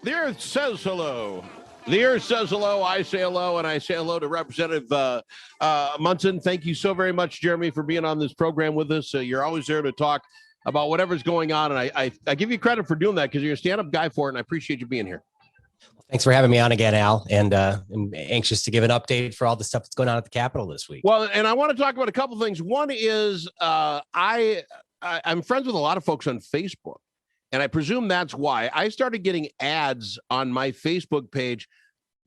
The Earth says hello. The Earth says hello. I say hello, and I say hello to Representative Munson. Thank you so very much, Jeremy, for being on this program with us. You're always there to talk about whatever's going on, and I give you credit for doing that because you're a stand-up guy for it, and I appreciate you being here. Thanks for having me on again, Al, and I'm anxious to give an update for all the stuff that's going on at the Capitol this week. Well, and I want to talk about a couple of things. One is I'm friends with a lot of folks on Facebook, and I presume that's why I started getting ads on my Facebook page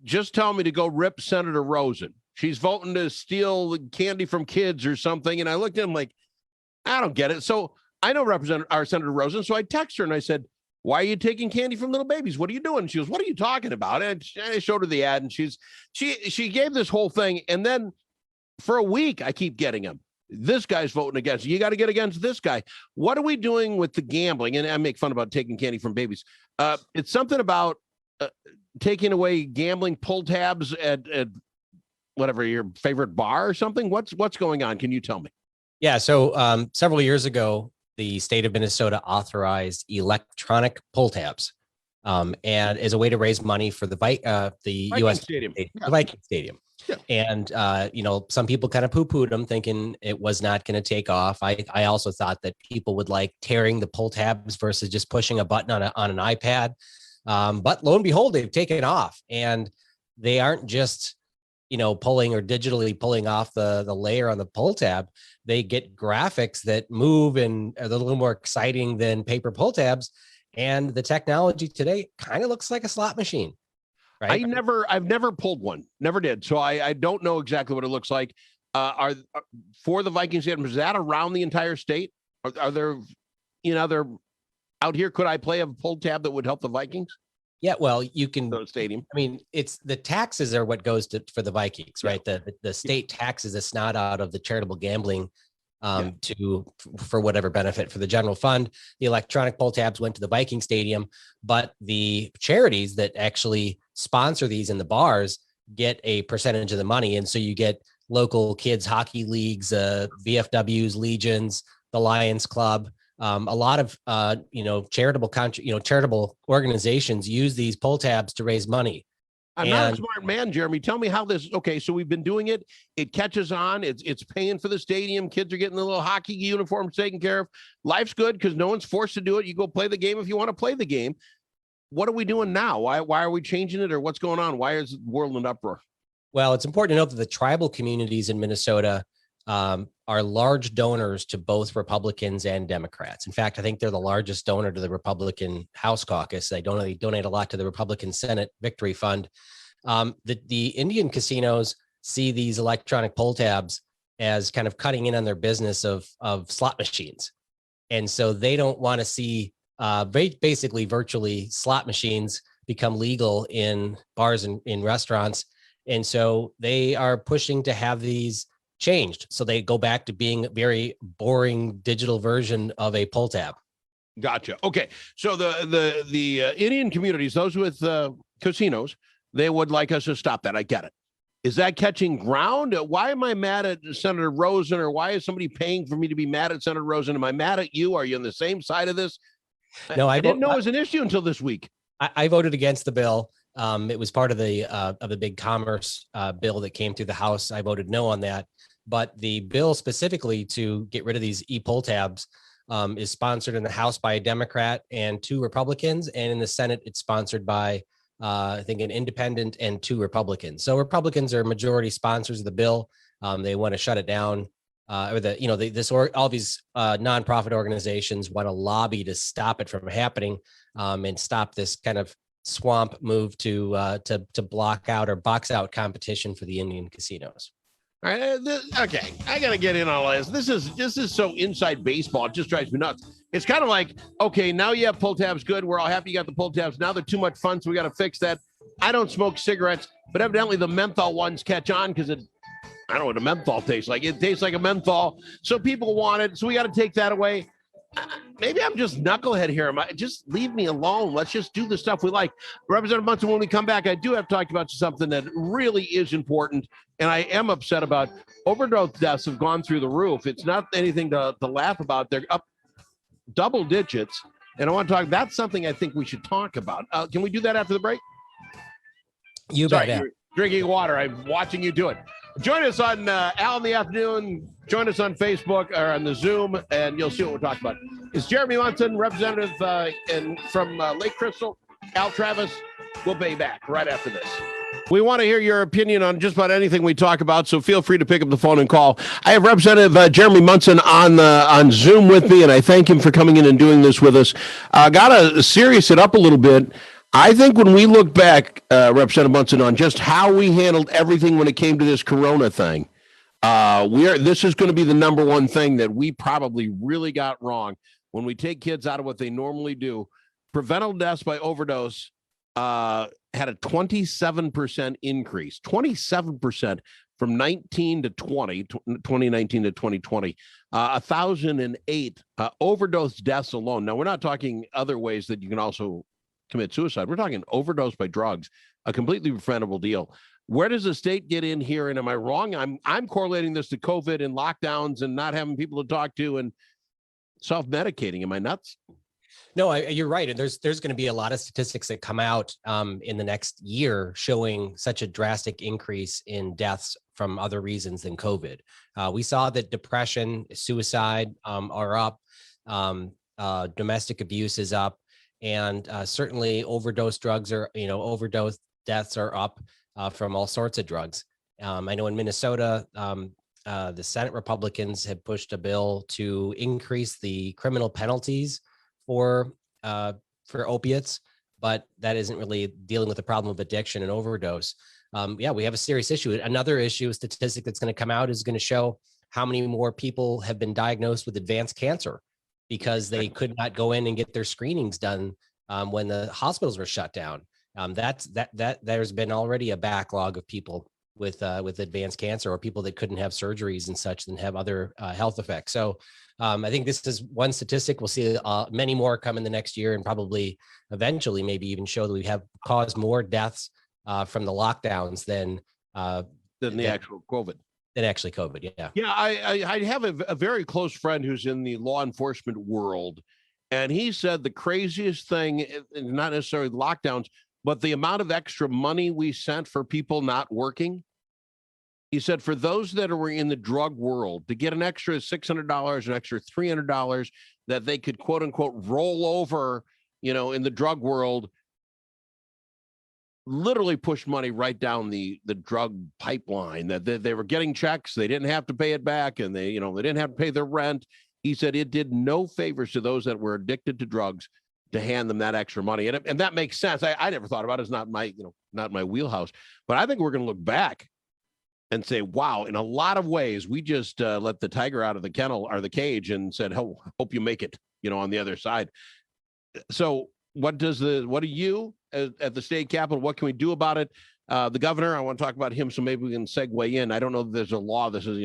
just telling me to go rip Senator Rosen. She's voting to steal candy from kids or something, and I looked at him like, I don't get it. So I know Senator Rosen, so I text her and I said, why are you taking candy from little babies? What are you doing? She goes, what are you talking about? And I showed her the ad, and she gave this whole thing. And then for a week, I keep getting them. This guy's voting against you. You got to get against this guy. What are we doing with the gambling? And I make fun about taking candy from babies. It's something about taking away gambling pull tabs at whatever your favorite bar or something. What's going on? Can you tell me? Yeah. So several years ago, the state of Minnesota authorized electronic pull tabs, and as a way to raise money for the U.S. Stadium, the Viking Stadium. Yeah. And some people kind of poo-pooed them, thinking it was not going to take off. I also thought that people would like tearing the pull tabs versus just pushing a button on an iPad. But lo and behold, they've taken off, and they aren't just pulling or digitally pulling off the layer on the pull tab. They get graphics that move and are a little more exciting than paper pull tabs. And the technology today kind of looks like a slot machine. Right? I've never pulled one, never did. So I don't know exactly what it looks like. For the Vikings Stadium, is that around the entire state? Are there, they're out here? Could I play a pull tab that would help the Vikings? Yeah, well, you can. The stadium. I mean, it's the taxes are what goes for the Vikings, right? Yeah. The state taxes the snot out of the charitable gambling for whatever benefit for the general fund. The electronic pull tabs went to the Viking Stadium, but the charities that actually sponsor these in the bars get a percentage of the money, and so you get local kids hockey leagues, VFWs, Legions, the Lions Club. A lot of charitable organizations use these pull tabs to raise money. I'm not a smart man, Jeremy. Tell me how this. Okay, so we've been doing it. It catches on. It's paying for the stadium. Kids are getting the little hockey uniforms taken care of. Life's good because no one's forced to do it. You go play the game if you want to play the game. What are we doing now? Why are we changing it, or what's going on? Why is the world in uproar? Well, it's important to note that the tribal communities in Minnesota are large donors to both Republicans and Democrats. In fact, I think they're the largest donor to the Republican House caucus. They donate a lot to the Republican Senate Victory Fund. The Indian casinos see these electronic pull tabs as kind of cutting in on their business of slot machines. And so they don't want to see basically virtually slot machines become legal in bars and in restaurants. And so they are pushing to have these changed, so they go back to being a very boring digital version of a pull tab. Gotcha. Okay, so the Indian communities, those with casinos, they would like us to stop that. I get it. Is that catching ground? Why am I mad at Senator Rosen, or why is somebody paying for me to be mad at Senator Rosen? Am I mad at you? Are you on the same side of this? No, I didn't know it was an issue until this week. I voted against the bill. It was part of the big commerce bill that came through the House. I voted no on that. But the bill specifically to get rid of these e-pull tabs is sponsored in the House by a Democrat and 2 Republicans. And in the Senate, it's sponsored by, I think, an independent and 2 Republicans. So Republicans are majority sponsors of the bill. They want to shut it down. All these nonprofit organizations want to lobby to stop it from happening and stop this kind of swamp move to block out or box out competition for the Indian casinos. All right, okay, I gotta get in on all this. This is so inside baseball. It just drives me nuts. It's kind of like, okay, now you have pull tabs. Good, we're all happy you got the pull tabs. Now they're too much fun, so we got to fix that. I don't smoke cigarettes, but evidently the menthol ones catch on because I don't know what a menthol tastes like. It tastes like a menthol, so people want it. So we got to take that away. Maybe I'm just knucklehead here. Just leave me alone. Let's just do the stuff we like. Representative Munson, when we come back, I do have to talk about something that really is important, and I am upset about. Overdose deaths have gone through the roof. It's not anything to laugh about. They're up double digits. And I want to talk. That's something I think we should talk about. Can we do that after the break? You Sorry, bet. you're drinking water. I'm watching you do it. Join us on Al in the Afternoon. Join us on Facebook or on the Zoom, and you'll see what we're talking about. It's Jeremy Munson, representative from Lake Crystal. Al Travis. We'll be back right after this. We want to hear your opinion on just about anything we talk about, so feel free to pick up the phone and call. I have Representative Jeremy Munson on Zoom with me, and I thank him for coming in and doing this with us. Got to serious it up a little bit. I think when we look back, Representative Munson, on just how we handled everything when it came to this corona thing, this is going to be the number one thing that we probably really got wrong when we take kids out of what they normally do. Preventable deaths by overdose had a 27% increase, 27% from 19 to 2019 to 2020, 1,008 overdose deaths alone. Now, we're not talking other ways that you can also commit suicide. We're talking overdose by drugs, a completely preventable deal. Where does the state get in here? And am I wrong? I'm correlating this to COVID and lockdowns and not having people to talk to and self-medicating. Am I nuts? No, you're right. And there's going to be a lot of statistics that come out in the next year showing such a drastic increase in deaths from other reasons than COVID. We saw that depression, suicide are up, domestic abuse is up, and certainly overdose deaths are up from all sorts of drugs. I know in Minnesota, the Senate Republicans have pushed a bill to increase the criminal penalties for opiates, but that isn't really dealing with the problem of addiction and overdose. We have a serious issue. Another issue, statistic that's going to come out is going to show how many more people have been diagnosed with advanced cancer because they could not go in and get their screenings done when the hospitals were shut down. There's been already a backlog of people with advanced cancer or people that couldn't have surgeries and such and have other health effects. So I think this is one statistic. We'll see many more come in the next year and probably eventually maybe even show that we have caused more deaths from the lockdowns than the actual COVID. Than actually COVID, yeah. Yeah, I have a very close friend who's in the law enforcement world, and he said the craziest thing, not necessarily lockdowns, but the amount of extra money we sent for people not working. He said for those that were in the drug world, to get an extra $600, an extra $300 that they could, quote unquote, roll over, in the drug world, literally pushed money right down the drug pipeline, that they were getting checks. They didn't have to pay it back, and they didn't have to pay their rent. He said it did no favors to those that were addicted to drugs to hand them that extra money. And that makes sense. I never thought about it. It's not my wheelhouse, but I think we're going to look back and say, wow, in a lot of ways, we just let the tiger out of the kennel or the cage and said, oh, hope you make it, on the other side. So what do you at the state capitol, what can we do about it? The governor, I want to talk about him, so maybe we can segue in. I don't know that there's a law that says,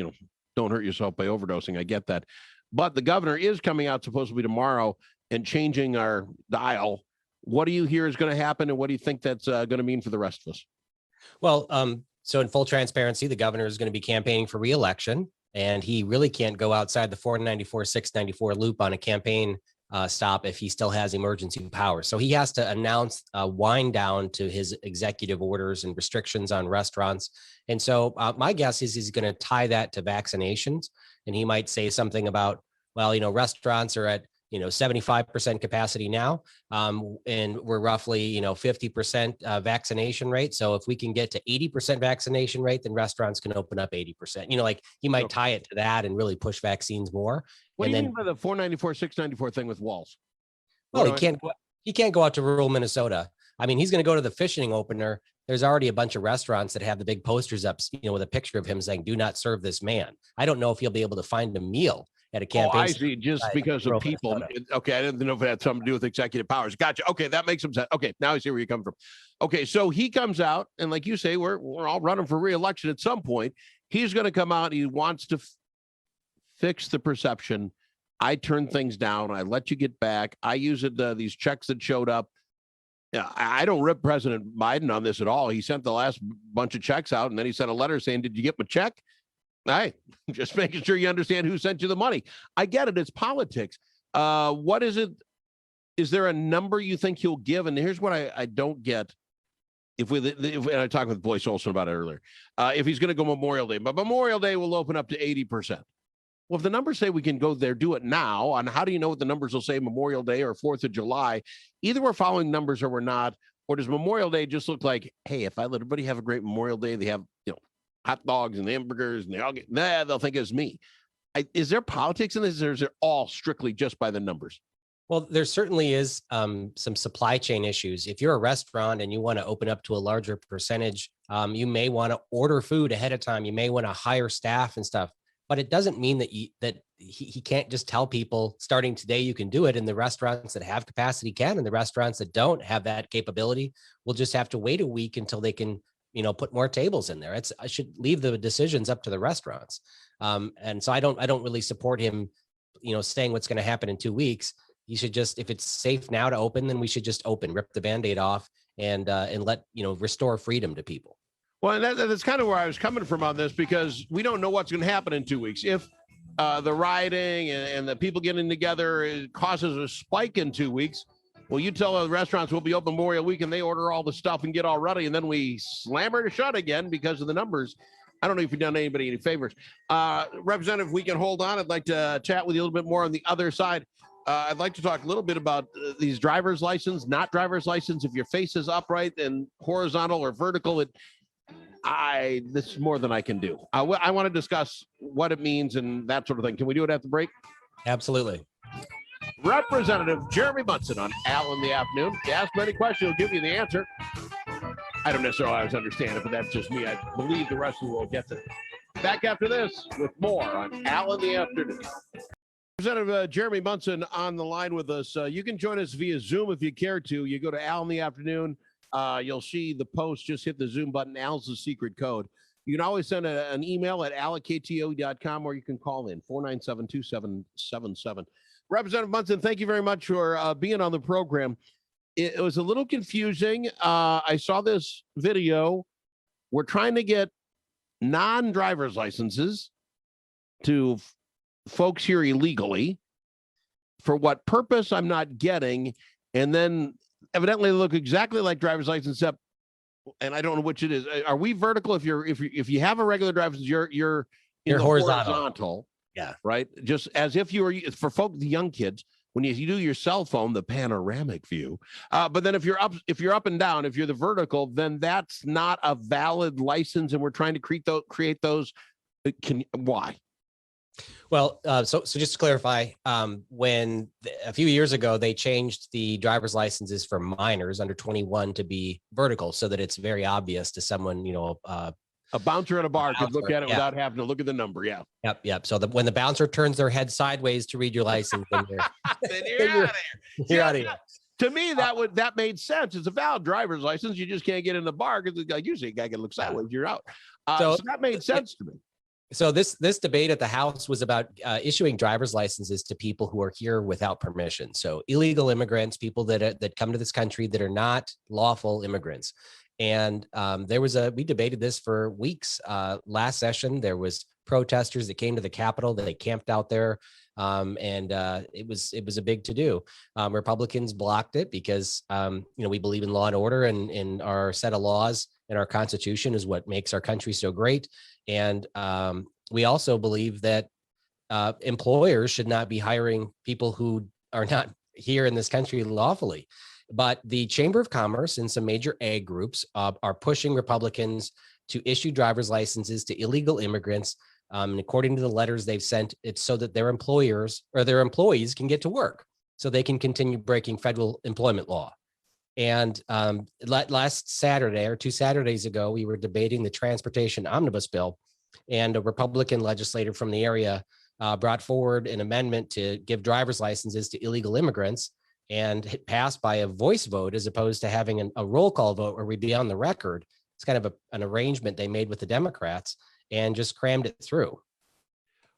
don't hurt yourself by overdosing. I get that. But the governor is coming out supposedly tomorrow and changing our dial. What do you hear is going to happen, and what do you think that's going to mean for the rest of us? Well, so in full transparency, the governor is going to be campaigning for re-election, and he really can't go outside the 494, 694 loop on a campaign stop if he still has emergency powers. So he has to announce a wind down to his executive orders and restrictions on restaurants. And so my guess is he's going to tie that to vaccinations. And he might say something about, well, restaurants are at 75% capacity now. And we're roughly, 50% vaccination rate. So if we can get to 80% vaccination rate, then restaurants can open up 80%. Like he might tie it to that and really push vaccines more. What do you mean by the 494, 694 thing with Walls? Well, he can't go out to rural Minnesota. I mean, he's going to go to the fishing opener. There's already a bunch of restaurants that have the big posters up, with a picture of him saying, "Do not serve this man." I don't know if he'll be able to find a meal at a campaign. I see. Just because of people. Minnesota. Okay, I didn't know if it had something to do with executive powers. Gotcha. Okay, that makes some sense. Okay, now I see where you come from. Okay, so he comes out, and like you say, we're all running for re-election at some point. He's going to come out. He wants to fix the perception. I turn things down. I let you get back. I use it. These checks that showed up. Yeah, I don't rip President Biden on this at all. He sent the last bunch of checks out, and then he sent a letter saying, "Did you get my check?" Hey, just making sure you understand who sent you the money. I get it. It's politics. What is it? is there a number you think he'll give? And here's what I don't get. If and I talked with Boyce Olson about it earlier, if he's going to go Memorial Day, but Memorial Day will open up to 80%. Well, if the numbers say we can go there, do it now. On how do you know what the numbers will say Memorial Day or 4th of July? Either we're following numbers or we're not. Or does Memorial Day just look like, hey, if I let everybody have a great Memorial Day, they have hot dogs and hamburgers, and they all get they'll think it's me. Is there politics in this, or is it all strictly just by the numbers? Well, there certainly is some supply chain issues. If you're a restaurant and you want to open up to a larger percentage, you may want to order food ahead of time. You may want to hire staff and stuff, but it doesn't mean that he can't just tell people starting today you can do it. And the restaurants that have capacity can, and the restaurants that don't have that capability will just have to wait a week until they can, put more tables in there. I should leave the decisions up to the restaurants. And so I don't really support him, saying what's going to happen in 2 weeks. You should just, if it's safe now to open, then we should just open, rip the Band-Aid off and let, restore freedom to people. Well, and that's kind of where I was coming from on this, because we don't know what's going to happen in 2 weeks. If the rioting and the people getting together causes a spike in 2 weeks, well, you tell the restaurants will be open Memorial Week and they order all the stuff and get all ready, and then we slam her to shut again because of the numbers. I don't know if you've done anybody any favors. Representative, we can hold on. I'd like to chat with you a little bit more on the other side. I'd like to talk a little bit about these driver's license, not driver's license. If your face is upright and horizontal or vertical, this is more than I can do. I want to discuss what it means and that sort of thing. Can we do it at the break? Absolutely. Representative Jeremy Munson on Al in the Afternoon. You ask me any question, he'll give you the answer. I don't necessarily always understand it, but that's just me. I believe the rest of the world gets it. Back after this with more on Al in the Afternoon. Representative Jeremy Munson on the line with us. You can join us via Zoom if you care to. You go to Al in the Afternoon. You'll see the post. Just hit the Zoom button. Al's the secret code. You can always send an email at al@kto.com, or you can call in 497-2777. Representative Munson, thank you very much for being on the program. It was a little confusing. I saw this video. We're trying to get non-driver's licenses to folks here illegally. For what purpose, I'm not getting. And then evidently they look exactly like driver's license, except, and I don't know which it is. Are we vertical? If you have a regular driver's, you're horizontal. Yeah. Right. Just as if you were, for folks, the young kids, when you do your cell phone, the panoramic view. But then if you're up and down, if you're the vertical, then that's not a valid license. And we're trying to create those. Why? Well, so just to clarify, when a few years ago, they changed the driver's licenses for minors under 21 to be vertical, so that it's very obvious to someone, a bouncer at a bar could look at it without having to look at the number. Yeah. Yep. So when the bouncer turns their head sideways to read your license, then you're out of here. You're out of here. To me, that made sense. It's a valid driver's license. You just can't get in the bar because usually a guy can look sideways. You're out. So that made sense to me. So this debate at the House was about issuing driver's licenses to people who are here without permission. So illegal immigrants, people that come to this country that are not lawful immigrants. And we debated this for weeks. Last session, there was protesters that came to the Capitol. They camped out there, and it was a big to-do. Republicans blocked it because we believe in law and order, and in our set of laws and our Constitution is what makes our country so great. And we also believe that employers should not be hiring people who are not here in this country lawfully. But the Chamber of Commerce and some major ag groups are pushing Republicans to issue driver's licenses to illegal immigrants. And according to the letters they've sent, it's so that their employers or their employees can get to work, so they can continue breaking federal employment law. And last Saturday, or 2 Saturdays ago, we were debating the transportation omnibus bill, and a Republican legislator from the area brought forward an amendment to give driver's licenses to illegal immigrants, and it passed by a voice vote as opposed to having a roll call vote where we'd be on the record. It's kind of an arrangement they made with the Democrats and just crammed it through.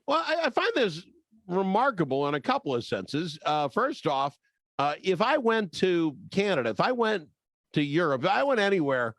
Well, I find this remarkable in a couple of senses. First off, if I went to Canada, if I went to Europe, if I went anywhere,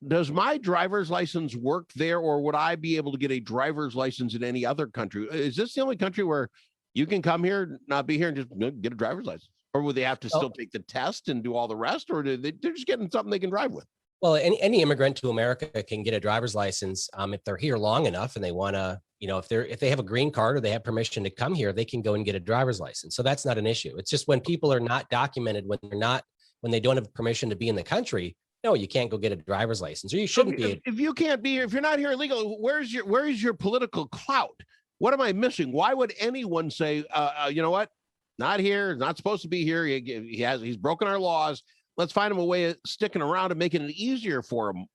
does my driver's license work there, or would I be able to get a driver's license in any other country? Is this the only country where you can come here, not be here, and just get a driver's license? Or would they have to still take the test and do all the rest? Or they're just getting something they can drive with? Well, any immigrant to America can get a driver's license if they're here long enough and they want to, if they have a green card or they have permission to come here, they can go and get a driver's license. So that's not an issue. It's just when people are not documented, when they don't have permission to be in the country, no, you can't go get a driver's license, or you shouldn't be. If you can't be here, if you're not here illegally, where is your political clout? What am I missing? Why would anyone say, you know what? Not here, not supposed to be here. He's broken our laws. Let's find him a way of sticking around and making it easier for him.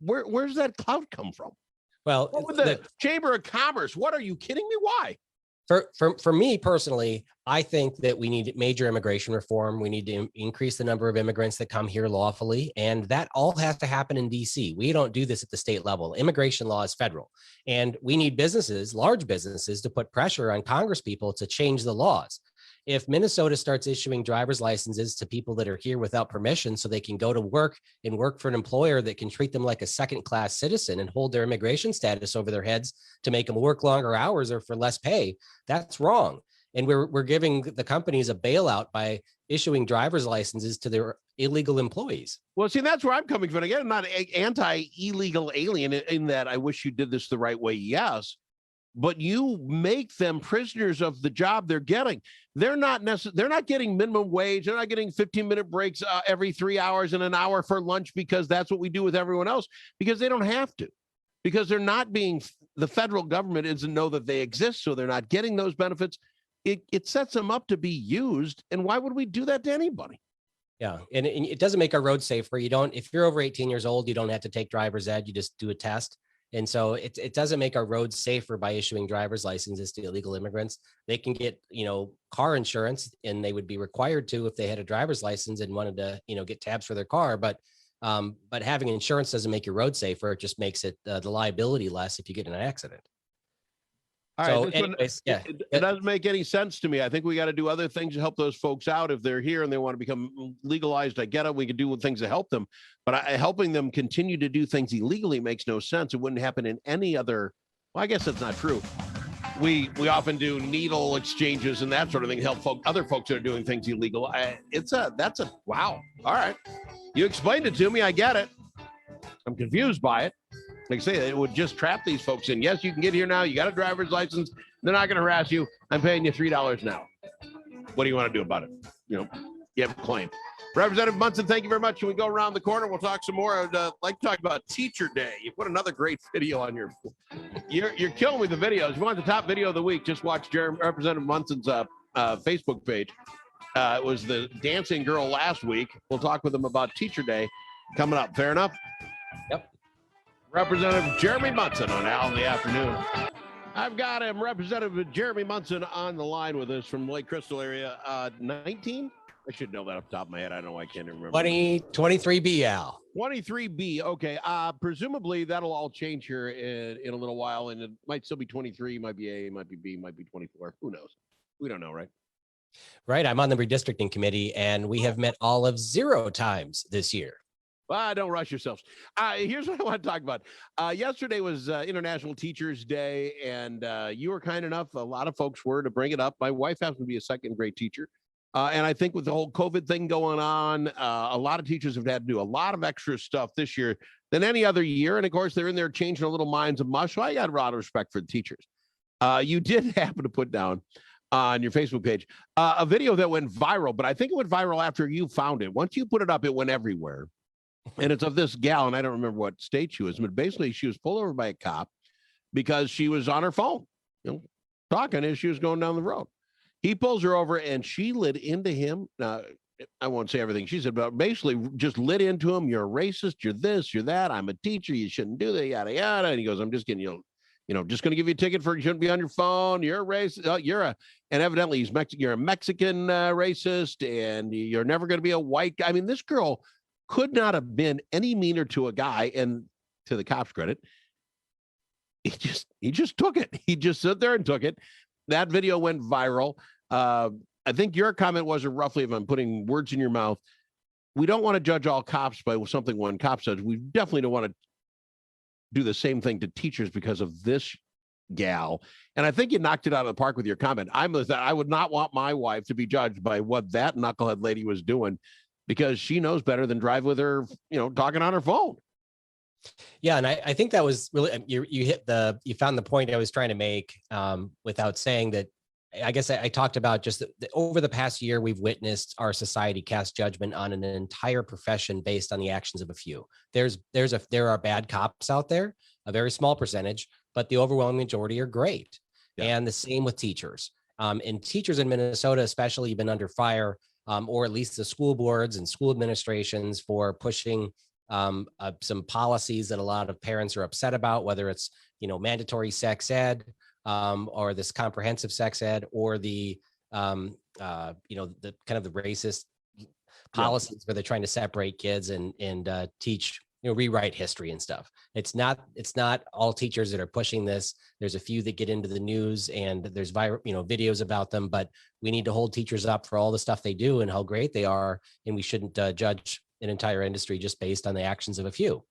Where's that clout come from? Well, with the Chamber of Commerce, what are you kidding me? Why? For me personally, I think that we need major immigration reform. We need to increase the number of immigrants that come here lawfully. And that all has to happen in DC. We don't do this at the state level. Immigration law is federal. And we need businesses, large businesses, to put pressure on Congress people to change the laws. If Minnesota starts issuing driver's licenses to people that are here without permission so they can go to work and work for an employer that can treat them like a second-class citizen and hold their immigration status over their heads to make them work longer hours or for less pay, that's wrong. And we're giving the companies a bailout by issuing driver's licenses to their illegal employees. Well, see, that's where I'm coming from. Again, I'm not anti-illegal alien in that I wish you did this the right way, yes. But you make them prisoners of the job they're getting. They're not getting minimum wage. They're not getting 15-minute breaks every 3 hours and an hour for lunch because that's what we do with everyone else, because they don't have to, because they're not being, the federal government doesn't know that they exist. So they're not getting those benefits. It sets them up to be used. And why would we do that to anybody? Yeah. And it doesn't make our roads safer. If you're over 18 years old, you don't have to take driver's ed. You just do a test. And so it doesn't make our roads safer by issuing driver's licenses to illegal immigrants. They can get, car insurance, and they would be required to if they had a driver's license and wanted to, get tabs for their car. But having insurance doesn't make your road safer. It just makes it the liability less if you get in an accident. All right. It doesn't make any sense to me. I think we got to do other things to help those folks out. If they're here and they want to become legalized, I get it. We can do things to help them. But helping them continue to do things illegally makes no sense. It wouldn't happen in any other. Well, I guess that's not true. We often do needle exchanges and that sort of thing to help other folks that are doing things illegal. That's a wow. All right. You explained it to me. I get it. I'm confused by it. Like I say, it would just trap these folks in. Yes, you can get here now. You got a driver's license. They're not going to harass you. I'm paying you $3 now. What do you want to do about it? You have a claim. Representative Munson, thank you very much. When we go around the corner, we'll talk some more. I'd like to talk about Teacher Day. You put another great video on your. You're killing me with the videos. You want the top video of the week? Just watch Representative Munson's Facebook page. It was the dancing girl last week. We'll talk with him about Teacher Day coming up. Fair enough? Yep. Representative Jeremy Munson on Al in the Afternoon. I've got him, Representative Jeremy Munson, on the line with us from Lake Crystal area. 19? I should know that off the top of my head. I don't know why I can't remember. 23B, Al. 23B. Okay. Presumably that'll all change here in a little while, and it might still be 23, might be A, might be B, might be 24. Who knows? We don't know, right? Right. I'm on the redistricting committee, and we have met all of 0 times this year. Don't rush yourselves. Here's what I want to talk about. Yesterday was International Teachers Day, and you were kind enough, a lot of folks were, to bring it up. My wife happens to be a second grade teacher. And I think with the whole COVID thing going on, a lot of teachers have had to do a lot of extra stuff this year than any other year. And of course, they're in there changing a little minds of mush. So I got a lot of respect for the teachers. You did happen to put down on your Facebook page a video that went viral, but I think it went viral after you found it. Once you put it up, it went everywhere. And it's of this gal, and I don't remember what state she was, but basically she was pulled over by a cop because she was on her phone, talking as she was going down the road. He pulls her over, and she lit into him. Now, I won't say everything she said, but basically just lit into him. You're a racist. You're this. You're that. I'm a teacher. You shouldn't do that. Yada yada. And he goes, I'm just getting just going to give you a ticket for you shouldn't be on your phone. You're a racist. And evidently he's Mexican. You're a Mexican racist, and you're never going to be a white guy. I mean, this girl could not have been any meaner to a guy, and to the cop's credit, he just took it. He just stood there and took it. That video went viral. I think your comment was, roughly, if I'm putting words in your mouth, we don't want to judge all cops by something one cop says. We definitely don't want to do the same thing to teachers because of this gal. And I think you knocked it out of the park with your comment. I would not want my wife to be judged by what that knucklehead lady was doing, because she knows better than drive with her, talking on her phone. Yeah, and I think that was really you found the point I was trying to make, without saying that. I guess I talked about just over the past year, we've witnessed our society cast judgment on an entire profession based on the actions of a few. There are bad cops out there, a very small percentage, but the overwhelming majority are great. Yeah. And the same with teachers. And teachers in Minnesota, especially, have been under fire, or at least the school boards and school administrations, for pushing some policies that a lot of parents are upset about, whether it's mandatory sex ed, or this comprehensive sex ed, or the the kind of the racist policies where they're trying to separate kids and teach, rewrite history and stuff. It's not all teachers that are pushing this. There's a few that get into the news and there's videos about them, but we need to hold teachers up for all the stuff they do and how great they are. And we shouldn't judge an entire industry just based on the actions of a few.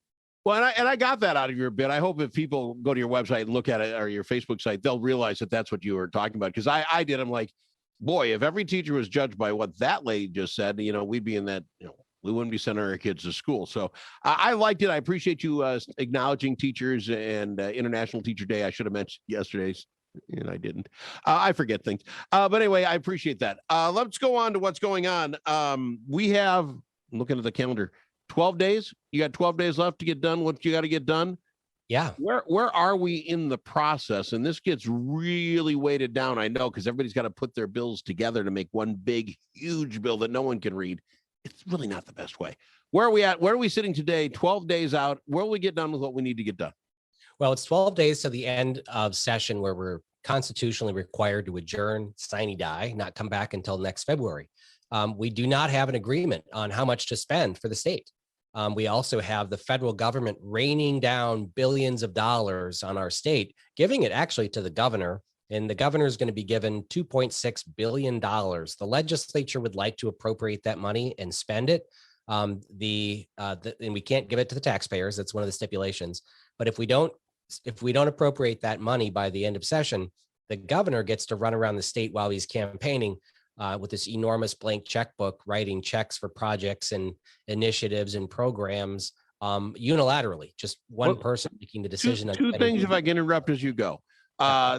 Well, and I got that out of your bit. I hope if people go to your website and look at it, or your Facebook site, they'll realize that that's what you were talking about. Because I did. I'm like, boy, if every teacher was judged by what that lady just said, we'd be in that, we wouldn't be sending our kids to school. So I liked it. I appreciate you acknowledging teachers and International Teacher Day. I should have mentioned yesterday's, and I didn't. I forget things. But anyway, I appreciate that. Let's go on to what's going on. We have, looking at the calendar, 12 days. You got 12 days left to get done what you got to get done. Yeah. Where are we in the process? And this gets really weighted down, I know, because everybody's got to put their bills together to make one big, huge bill that no one can read. It's really not the best way. Where are we at? Where are we sitting today? 12 days out. Where will we get done with what we need to get done? Well, it's 12 days to the end of session, where we're constitutionally required to adjourn, sine die, not come back until next February. We do not have an agreement on how much to spend for the state. We also have the federal government raining down billions of dollars on our state, giving it actually to the governor, and the governor is going to be given $2.6 billion. The legislature would like to appropriate that money and spend it. And we can't give it to the taxpayers. That's one of the stipulations. But if we don't appropriate that money by the end of session, the governor gets to run around the state while he's campaigning, with this enormous blank checkbook, writing checks for projects and initiatives and programs, unilaterally, just one person making the decision. Two things, if I can interrupt as you go.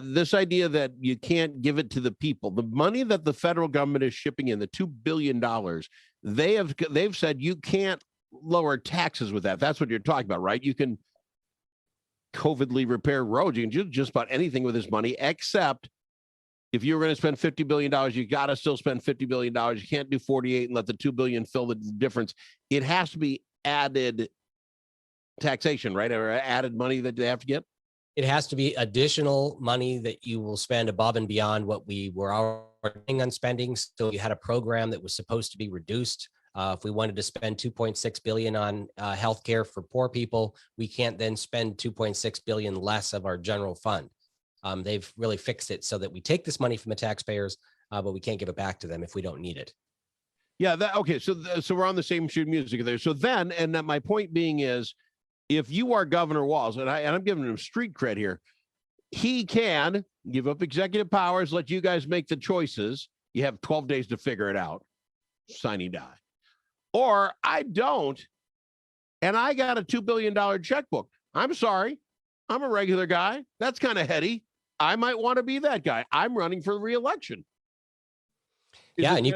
This idea that you can't give it to the people, the money that the federal government is shipping in, the $2 billion, they've said you can't lower taxes with that. That's what you're talking about, right? You can COVIDly repair roads. You can do just about anything with this money, except if you're going to spend $50 billion, you got to still spend $50 billion. You can't do 48 and let the $2 billion fill the difference. It has to be added taxation, right? Or added money that they have to get. It has to be additional money that you will spend above and beyond what we were already on spending. So you had a program that was supposed to be reduced. If we wanted to spend $2.6 billion on healthcare for poor people, we can't then spend $2.6 billion less of our general fund. They've really fixed it so that we take this money from the taxpayers, but we can't give it back to them if we don't need it. Yeah. Okay. So we're on the same sheet music there. So then, and my point being is, if you are Governor Walz, and I'm giving him street cred here, he can give up executive powers, let you guys make the choices. You have 12 days to figure it out. Sine die. Or I don't, and I got a $2 billion checkbook. I'm sorry. I'm a regular guy. That's kind of heady. I might want to be that guy. I'm running for re-election. Yeah, and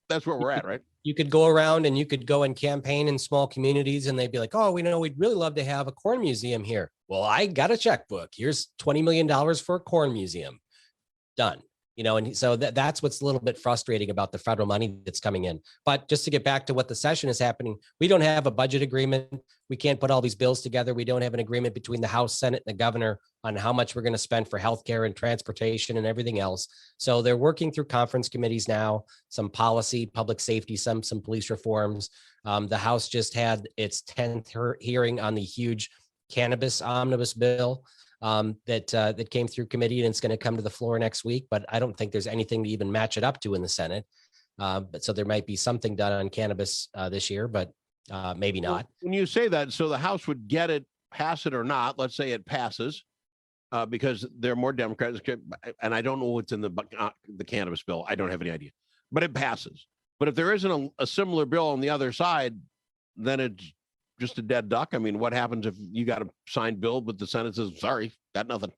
that's where we're at, right? You could go around and you could go and campaign in small communities, and they'd be like, "Oh, we'd really love to have a corn museum here." Well, I got a checkbook. Here's $20 million for a corn museum. Done. And so that's what's a little bit frustrating about the federal money that's coming in. But just to get back to what the session is happening, we don't have a budget agreement. We can't put all these bills together. We don't have an agreement between the House, Senate, and the governor on how much we're going to spend for healthcare and transportation and everything else. So they're working through conference committees now, some policy, public safety, some police reforms. The House just had its 10th hearing on the huge cannabis omnibus bill. That came through committee, and it's going to come to the floor next week. But I don't think there's anything to even match it up to in the Senate. But so there might be something done on cannabis this year, but maybe not. When you say that, so the House would get it, pass it or not. Let's say it passes. because they're more Democrats. And I don't know what's in the cannabis bill. I don't have any idea, but it passes. But if there isn't a similar bill on the other side, then it's just a dead duck. I mean, what happens if you got a signed bill, but the Senate says, sorry, got nothing?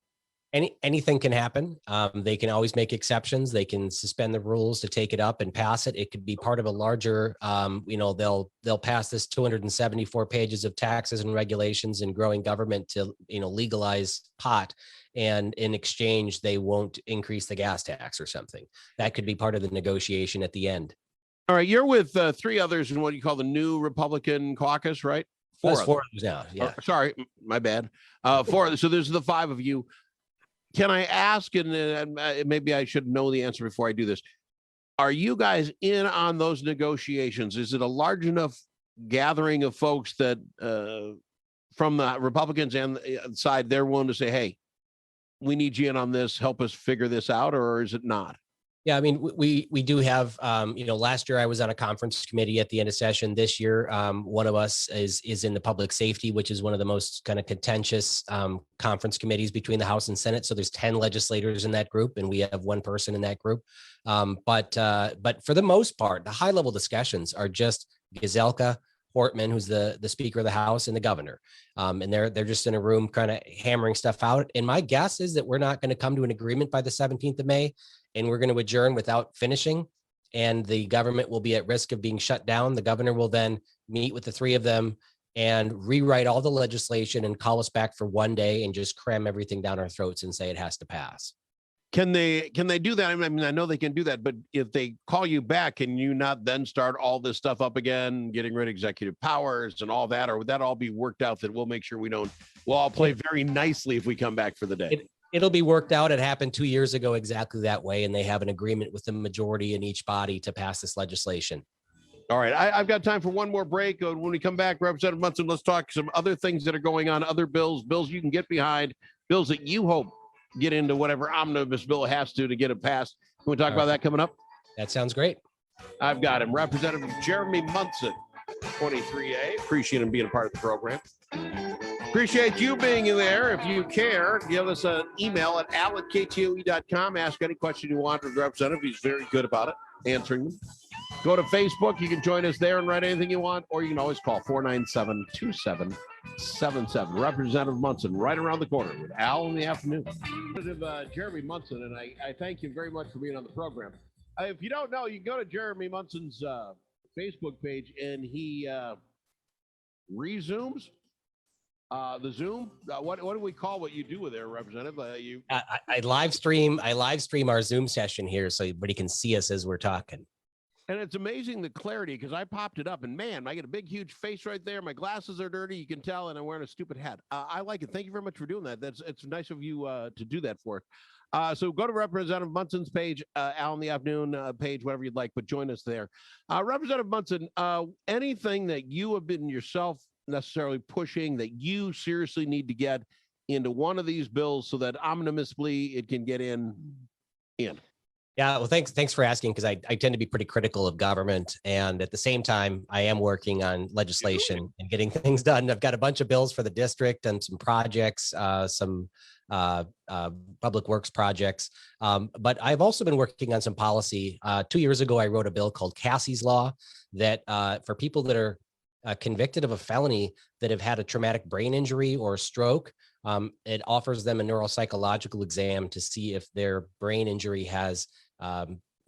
Anything can happen. They can always make exceptions. They can suspend the rules to take it up and pass it. It could be part of a larger, they'll pass this 274 pages of taxes and regulations and growing government to, legalize pot. And in exchange, they won't increase the gas tax or something. That could be part of the negotiation at the end. All right. You're with three others in what you call the new Republican caucus, right? Four others now. Yeah. Sorry, my bad. Four. So there's the five of you. Can I ask, and maybe I should know the answer before I do this, are you guys in on those negotiations? Is it a large enough gathering of folks that from the Republicans and the side, they're willing to say, hey, we need you in on this, help us figure this out, or is it not? Yeah, I mean, we do have, last year I was on a conference committee at the end of session. This year, one of us is in the public safety, which is one of the most kind of contentious conference committees between the House and Senate. So there's 10 legislators in that group, and we have one person in that group. But for the most part, the high level discussions are just Gazelka, Portman, who's the Speaker of the House, and the governor. And they're just in a room kind of hammering stuff out. And my guess is that we're not going to come to an agreement by the 17th of May. And we're going to adjourn without finishing, and the government will be at risk of being shut down. The governor will then meet with the three of them and rewrite all the legislation and call us back for one day and just cram everything down our throats and say it has to pass. Can they do that? I mean, I know they can do that, but if they call you back, can you not then start all this stuff up again, getting rid of executive powers and all that? Or would that all be worked out that we'll make sure we'll all play very nicely if we come back for the day? It'll be worked out. It happened 2 years ago exactly that way, and they have an agreement with the majority in each body to pass this legislation. All right. I've got time for one more break. When we come back, Representative Munson, let's talk some other things that are going on, other bills you can get behind, bills that you hope get into whatever omnibus bill has to get it passed. Can we talk about that coming up? That sounds great. I've got him, Representative Jeremy Munson, 23A. Appreciate him being a part of the program. Appreciate you being there. If you care, give us an email at al@ktoe.com. Ask any question you want of the representative. He's very good about it, answering them. Go to Facebook. You can join us there and write anything you want, or you can always call 497-2777. Representative Munson, right around the corner with Al in the afternoon. Representative Jeremy Munson, and I thank you very much for being on the program. If you don't know, you can go to Jeremy Munson's Facebook page, and he resumes the Zoom. What do we call what you do with there, Representative? I live stream our Zoom session here so everybody can see us as we're talking. And it's amazing the clarity, because I popped it up and man, I get a big, huge face right there. My glasses are dirty. You can tell, and I'm wearing a stupid hat. I like it. Thank you very much for doing that. It's nice of you to do that for us. So go to Representative Munson's page, Al in the afternoon page, whatever you'd like, but join us there. Representative Munson, anything that you have been yourself necessarily pushing that you seriously need to get into one of these bills so that omnibussly it can get in? Yeah, well, thanks for asking, because I tend to be pretty critical of government, and at the same time, I am working on legislation and getting things done. I've got a bunch of bills for the district and some projects, some public works projects, but I've also been working on some policy. 2 years ago, I wrote a bill called Cassie's Law that for people that are convicted of a felony that have had a traumatic brain injury or a stroke, it offers them a neuropsychological exam to see if their brain injury has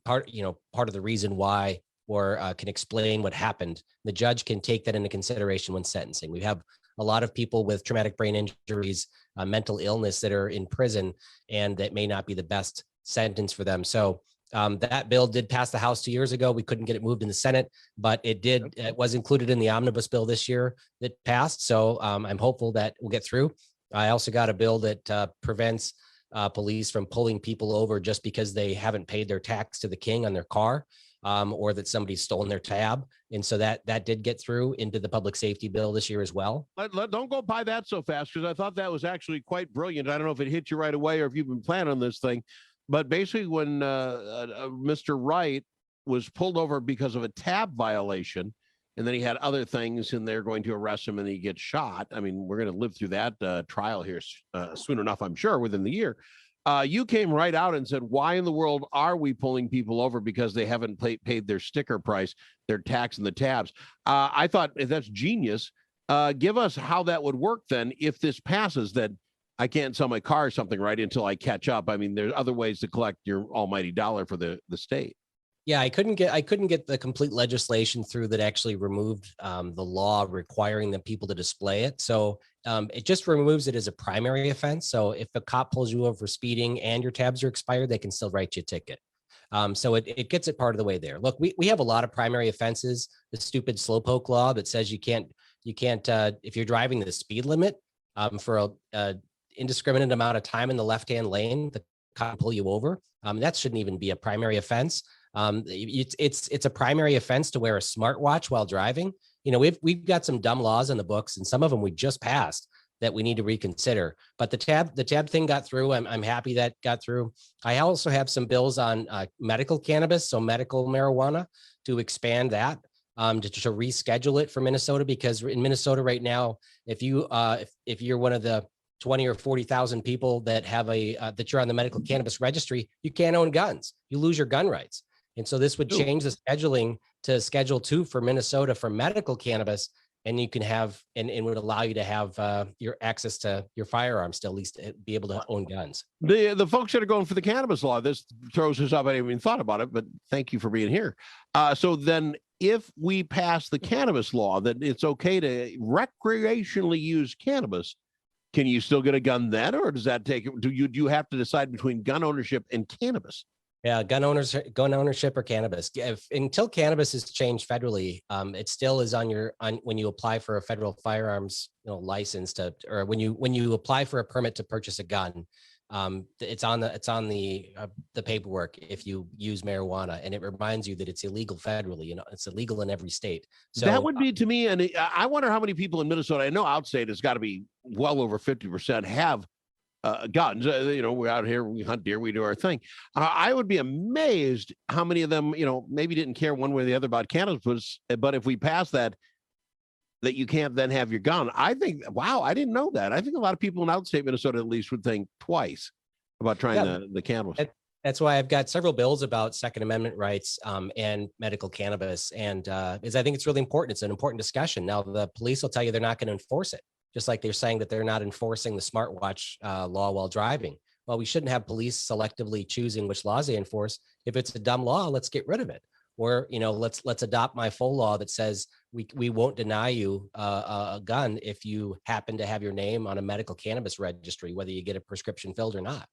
part of the reason why, or can explain what happened. The judge can take that into consideration when sentencing. We have a lot of people with traumatic brain injuries, mental illness that are in prison, and that may not be the best sentence for them. So that bill did pass the House 2 years ago. We couldn't get it moved in the Senate, but it was included in the omnibus bill this year that passed. So I'm hopeful that we'll get through. I also got a bill that prevents police from pulling people over just because they haven't paid their tax to the king on their car, or that somebody's stolen their tab. And so that did get through into the public safety bill this year as well. Don't go by that so fast, because I thought that was actually quite brilliant. I don't know if it hit you right away or if you've been planning on this thing, but basically when Mr. Wright was pulled over because of a tab violation, and then he had other things, and they're going to arrest him, and he gets shot. I mean, we're going to live through that trial here soon enough, I'm sure, within the year. You came right out and said, why in the world are we pulling people over because they haven't paid their sticker price, their tax and the tabs? I thought that's genius. Give us how that would work then if this passes, that I can't sell my car or something, right, until I catch up. I mean, there's other ways to collect your almighty dollar for the state. Yeah, I couldn't get the complete legislation through that actually removed the law requiring the people to display it. So it just removes it as a primary offense. So if a cop pulls you over for speeding and your tabs are expired, they can still write you a ticket. So it gets it part of the way there. Look, we have a lot of primary offenses. The stupid slowpoke law that says you can't if you're driving the speed limit for a indiscriminate amount of time in the left-hand lane, the cop pull you over. That shouldn't even be a primary offense. It's a primary offense to wear a smartwatch while driving. You know, we've got some dumb laws in the books, and some of them we just passed that we need to reconsider. But the tab thing got through. I'm happy that got through. I also have some bills on medical cannabis, so medical marijuana, to expand that, to reschedule it for Minnesota, because in Minnesota right now, if you're one of the 20 or 40,000 people that have that you're on the medical cannabis registry, you can't own guns. You lose your gun rights. And so this would change the scheduling to Schedule 2 for Minnesota for medical cannabis, and you can have and would allow you to have your access to your firearms to at least be able to own guns. The folks that are going for the cannabis law, this throws us up. I didn't even thought about it, but thank you for being here. So then if we pass the cannabis law that it's okay to recreationally use cannabis, can you still get a gun then, or does that do you have to decide between gun ownership and cannabis? Yeah, gun ownership or cannabis. Until cannabis is changed federally, it still is on when you apply for a federal firearms license or when you apply for a permit to purchase a gun, it's on the paperwork if you use marijuana, and it reminds you that it's illegal federally. It's illegal in every state. So that would be to me, and I wonder how many people in Minnesota. I know outstate has got to be well over 50% have guns. We're out here, we hunt deer, we do our thing. I would be amazed how many of them, maybe didn't care one way or the other about cannabis. But if we pass that you can't then have your gun, I think, wow, I didn't know that. I think a lot of people in outstate Minnesota at least would think twice about trying the cannabis. That's why I've got several bills about Second Amendment rights and medical cannabis. And because I think it's really important. It's an important discussion. Now, the police will tell you they're not going to enforce it, just like they're saying that they're not enforcing the smartwatch law while driving. Well, we shouldn't have police selectively choosing which laws they enforce. If it's a dumb law, let's get rid of it. Or, let's adopt my full law that says we won't deny you a gun if you happen to have your name on a medical cannabis registry, whether you get a prescription filled or not.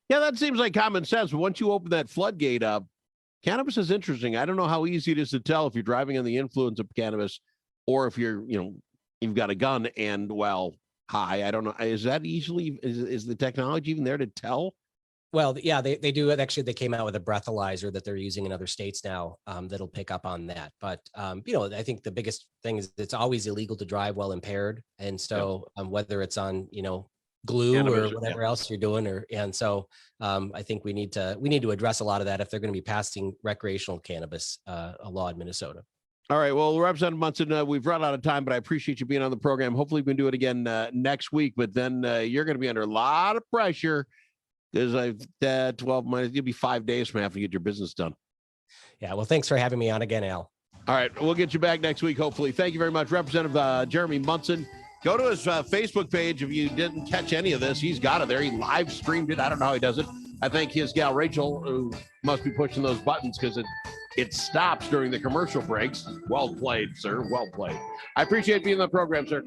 Yeah, that seems like common sense. But once you open that floodgate up, cannabis is interesting. I don't know how easy it is to tell if you're driving under the influence of cannabis or if you're, you've got a gun and high. I don't know. Is that easily, is the technology even there to tell? Well, yeah, they do it. Actually, they came out with a breathalyzer that they're using in other states now that'll pick up on that. But, I think the biggest thing is it's always illegal to drive while impaired. And so whether it's on, glue cannabis, or whatever else you're doing, I think we need to address a lot of that if they're going to be passing recreational cannabis law in Minnesota. All right. Well, Representative Munson, we've run out of time, but I appreciate you being on the program. Hopefully we can do it again next week, but then you're going to be under a lot of pressure because 12 months, you'll be 5 days from having to get your business done. Yeah. Well, thanks for having me on again, Al. All right. We'll get you back next week, hopefully. Thank you very much, Representative Jeremy Munson. Go to his Facebook page. If you didn't catch any of this, he's got it there. He live streamed it. I don't know how he does it. I think his gal, Rachel, who must be pushing those buttons because it stops during the commercial breaks. Well played, sir. Well played. I appreciate being on the program, sir.